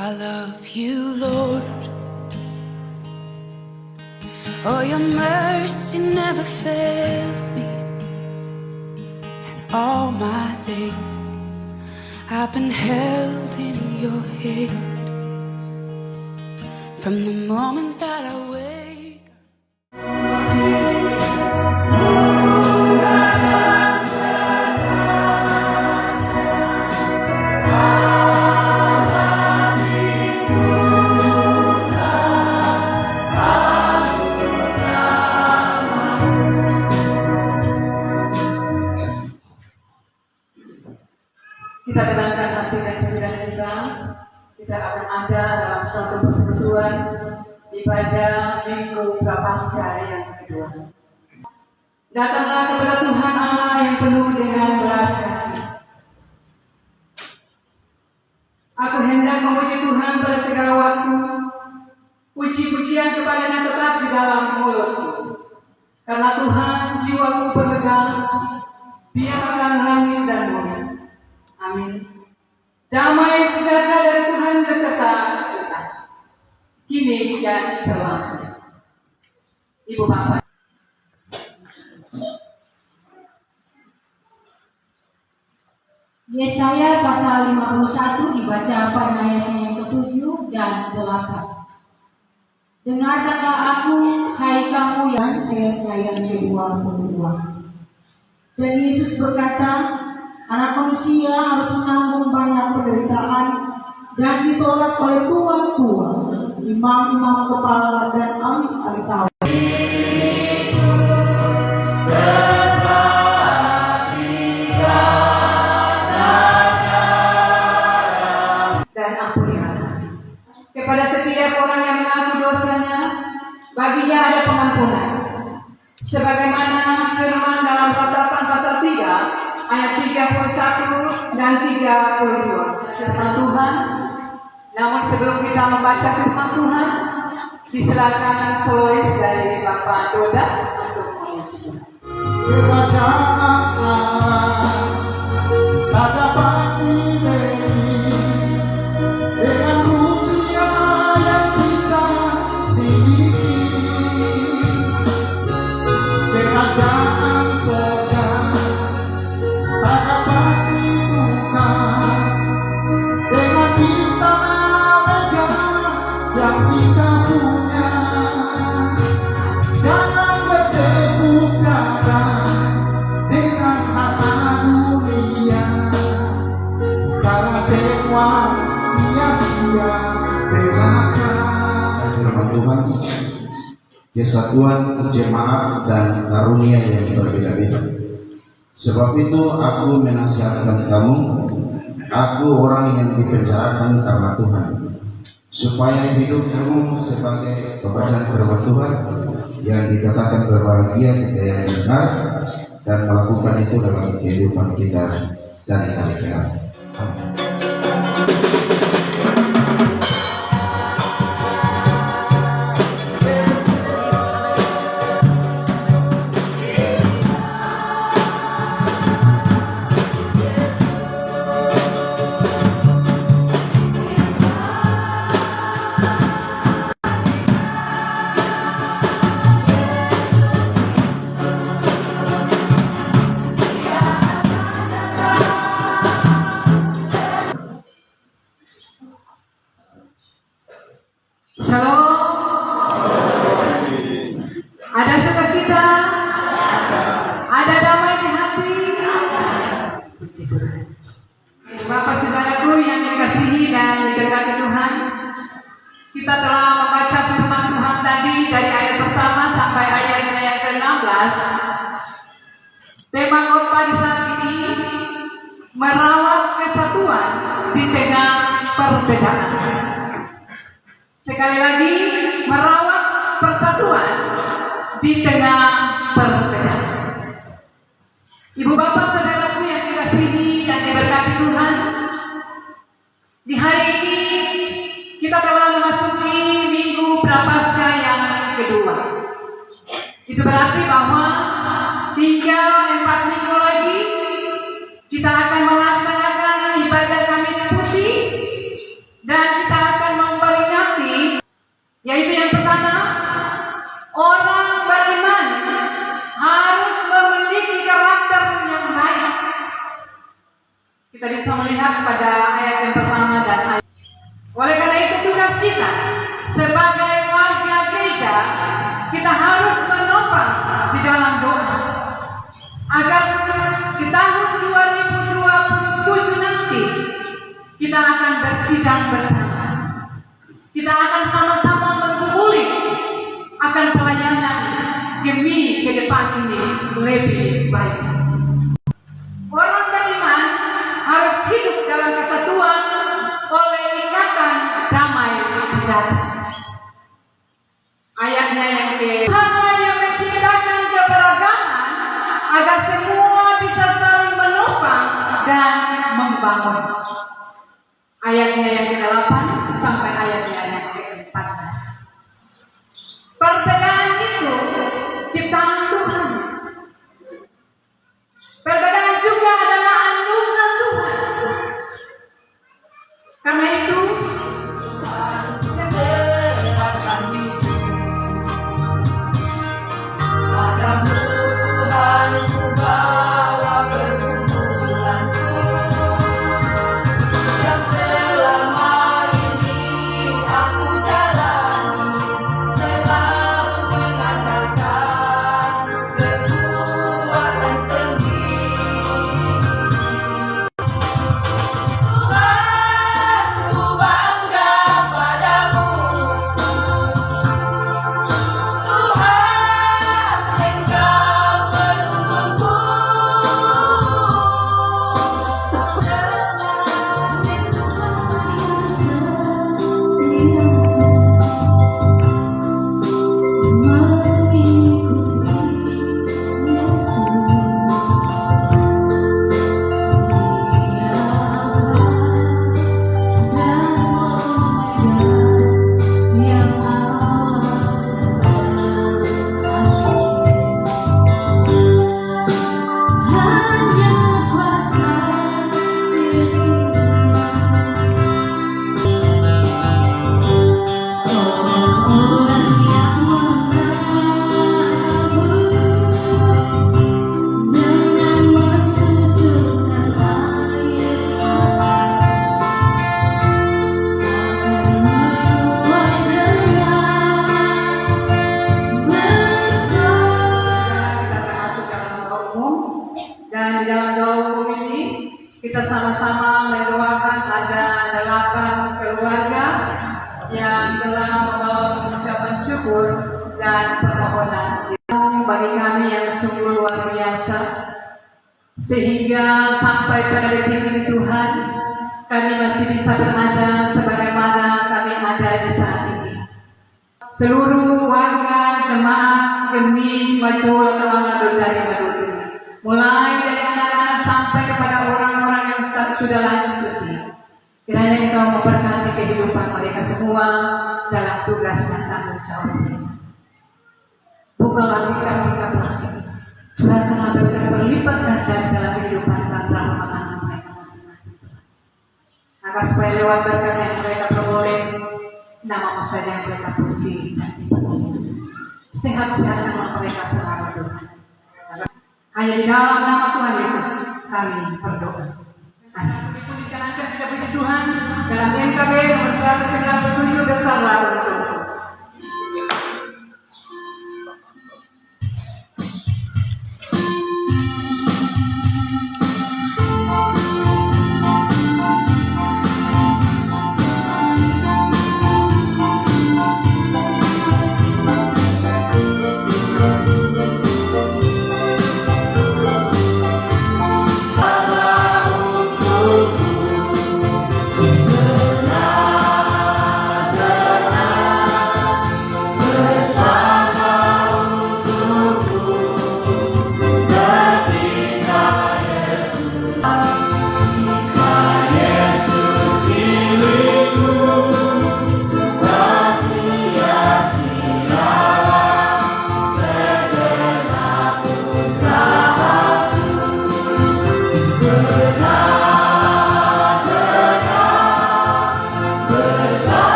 I love you, Lord. Oh, your mercy never fails me. And all my days I've been held in your hand. From the moment that I wake kita tenangkan hati dan pikiran kita. Kita akan ada dalam suatu persekutuan ibadah Minggu Prapaskah yang kedua. Datanglah kepada Tuhan Allah yang penuh dengan belas kasih. Aku hendak memuji Tuhan pada segala waktu. Puji-pujian kepadanya tetap di dalam mulutku. Karena Tuhan jiwaku pemegang, biarkan langit dan bumi. Amin. Damai sejahtera dari Tuhan beserta kita, kini dan selamanya. Ibu Bapak. Yesaya pasal 51 dibaca pada ayatnya yang ke-7 dan 8. Dengarkanlah aku, hai kamu yang ayatnya yang ke-22. Dan Yesus berkata, Anak manusia harus menanggung banyak penderitaan dan ditolak oleh tuan-tuan, imam-imam kepala dan ahli Taurat. Dan ampunilah kami. Kepada setiap orang yang mengaku dosanya, baginya ada pengampunan. Sebagaimana firman dalam Ratapan pasal 3 ayat 31 dan 32. Firman Tuhan. Namun sebelum kita membaca firman Tuhan, disilakan solois dari Bapak Doda untuk menguji. Firman Tuhan, kesatuan jemaat dan karunia yang berbeda-beda. Sebab itu aku menasihatkan kamu, aku orang yang dipenjarakan karena Tuhan, supaya hidup kamu sebagai pembacaan firman Tuhan yang dikatakan berbahagia ketika yang dengar dan melakukan itu dalam kehidupan kita dan akhirat. Amin. Shalom. Ada sukacita? Ada damai di hati? Puji Tuhan. Bapak saudaraku yang dikasihi dan diberkati Tuhan, kita telah membaca firman Tuhan tadi dari ayat pertama sampai ayatnya yang ke-16. Tema khotbah di saat ini merawat kesatuan di tengah perbedaan. Sekali lagi, merawat persatuan di tengah perbedaan. Ibu bapak saudaraku yang dikasihi dan diberkati Tuhan, di hari ini kita telah memasuki Minggu Prapaskah yang kedua. Itu berarti bahwa tinggal 4 minggu lagi kita akan melaksanakan ibadah Kamis Putih dan kita Yaitu yang pertama, orang beriman harus memiliki karakter yang baik. Kita bisa melihat pada ayat yang pertama dan ayat. Oleh karena itu tugas kita sebagai warga gereja, kita harus menopang di dalam doa agar di tahun 2027 nanti kita akan bersidang bersama. Kita akan sama-sama menggumuli akan pelayanan demi ke depan ini lebih baik. Orang beriman harus hidup dalam kesatuan oleh ikatan damai sejahtera. Ayatnya yang Tuhanlah yang menciptakan keberagaman agar semua bisa saling menopang dan membangun. Ayatnya yang ke-8 sampai ayatnya yang ke-14. Perbedaan itu ciptaan Tuhan. Perbedaan juga adalah anugerah Tuhan. Karena itu dan di dalam doa umum ini kita sama-sama mendoakan ada 8 keluarga yang telah membawa pengucapan syukur dan permohonan bagi kami yang sungguh luar biasa, sehingga sampai pada detik ini Tuhan kami masih bisa berada sebagaimana kami ada di saat ini. Seluruh warga jemaat Gemi Majola Kelana dari Madura, mulai dari anak-anak sampai kepada orang-orang yang sudah lanjut usia, kiranya Engkau memberkati kehidupan mereka semua dalam tugas dan tanggung jawab. Bukalah tingkap-tingkap langit, curahkanlah berkat berlipat ganda dalam kehidupan dan rahmat mereka masing-masing. Agar supaya lewat berkat yang mereka peroleh, nama-Mu saja yang mereka puji dan dipenuhi. Sehat-sehatkanlah mereka selalu Tuhan. Hanya di dalam nama Tuhan Yesus kami berdoa. Amin. Dijalankan kita puji Tuhan dalam NKB nomor 197 besarlah untuk.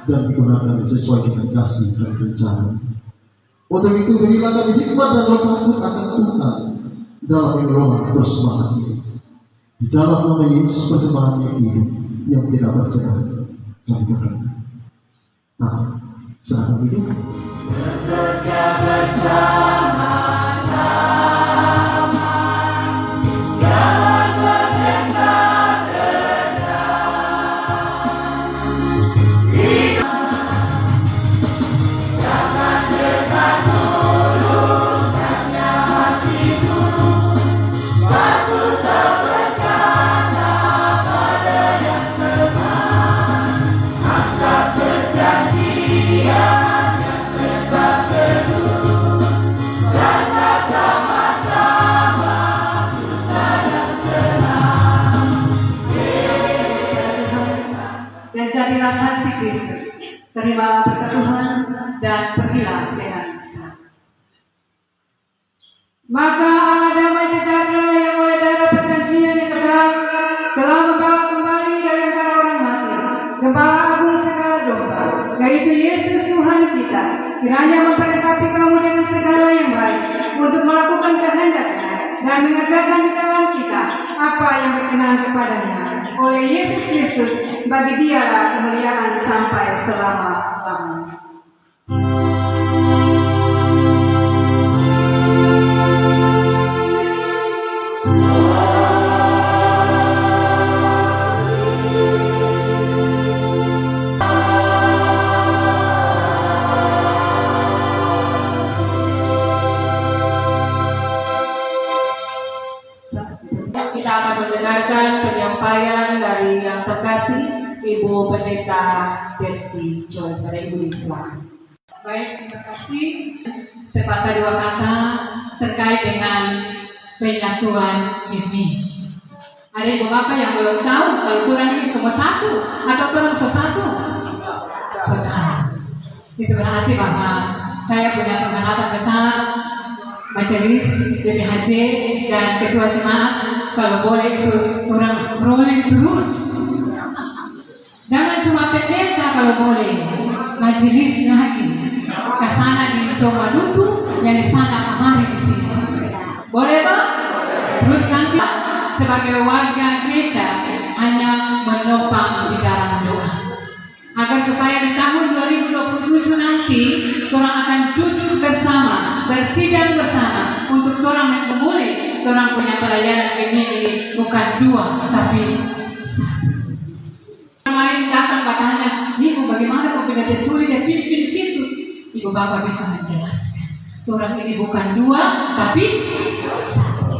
dan digunakan sesuai dengan kasih dan rencana. Untuk itu berilah kami hikmat dan roh takut akan Tuhan dalam mengelola persembahan ini. Di dalam nama Yesus persembahan ini yang kita percaya kami berdoa. Nah, saat itu Bekerja bersama-sama, jangan berdekat-dekat. Jangan dekat dulu, hanya hatimu. Waktu tak berkata pada yang lemah. Anggap perjanjian dan jadilah saksi Kristus. Terimalah berkat Tuhan dan pergilah dengan selamat. Maka Allah damai sejahtera yang oleh darah perjanjian yang kekal telah membawa kembali dari antara orang mati Gembala agung segala domba, yaitu Yesus Tuhan kita, kiranya memperlengkapi kamu dengan segala yang baik untuk melakukan kehendaknya dan mengerjakan di dalam kita apa yang berkenan kepadanya. Oleh Yesus Kristus, bagi Dialah kemuliaan sampai selama-lamanya. Kita akan mendengarkan penyampaian dari yang terkasih Ibu Pendeta Betsy Joy. Pada Ibu silakan. Baik, terima kasih. Sepatah dua kata terkait dengan penyatuan ini. Ada ibu bapak yang belum tahu kalau Tuhan ini semua satu atau Tuhan satu? Saudara. Itu berarti bahwa saya punya pengharapan besar majelis BPHJ dan ketua jemaat kalau boleh itu orang rolling terus. Jangan cuma pendeta kalau boleh, majelis lagi kesana di Coma Dutu yang di sana kamari di sini. Boleh toh? Terus nanti sebagai warga gereja hanya menopang di dalam doa agar supaya di tahun 2027 nanti orang akan duduk bersama, bersidang bersama untuk orang yang memulai orang punya pelayanan ini bukan dua tapi satu. Yang lain datang bertanya, Ibu bagaimana kau pendeta curi dan pimpin situ? Ibu bapak bisa menjelaskan. Orang ini bukan dua tapi satu.